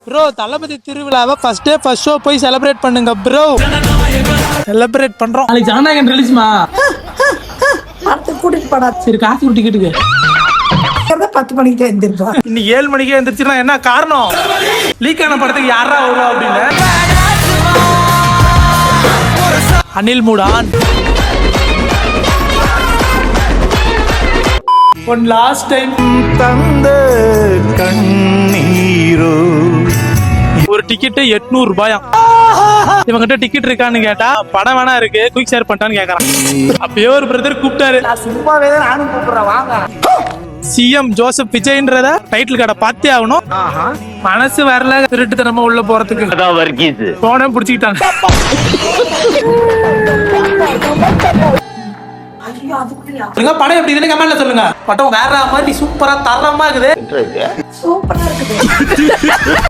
Bro தளபதி திருவிழாவை first show போய் celebrate பண்ணுங்க ப்ரோ. செலிப்ரேட் பண்றோம். நாளைக்கு ஜனநாயகன் ரிலீஸ்மா. அடுத்து கூட்டிட்டு போடா. சரி காசு ஒரு டிக்கெட்டுக்கு 10 மணிக்கு தான் எந்திருப்பா. இன்னைக்கு 7 மணிக்கே எந்திரிச்சுன்னா என்ன காரணம்? லீக் ஆன படத்துக்கு யாரா வருவா அப்படின்னு. அனில் மூடான் ஒன் லாஸ்ட் டைம் தந்த கண்ணீரோ ஒரு டிக்கெட் 800 ரூபாயாம். இவங்கிட்ட டிக்கெட் இருக்கான்னு கேட்டா படம் வேணா இருக்கு குயிக் ஷேர் பண்ணிட்டான்னு கேக்குறான். அப்பயே ஒரு பிரதர் கூப்பிட்டாரு. நான் சும்மாவே தான் நானும் கூப்பிடுறேன் வாங்க. சிஎம் ஜோசப் விஜய்ன்றத டைட்டில் கடை பார்த்தே ஆகணும். மனசு வரல திருட்டுத்தனமா உள்ள போறதுக்கு போன புடிச்சுக்கிட்டாங்க. ஐயோ அதுக்குள்ளயா படம் எப்படி இதுன்னு கமெண்ட்ல சொல்லுங்க. படம் வேற மாதிரி சூப்பரா தரமா இருக்குது. சூப்பரா இருக்குது.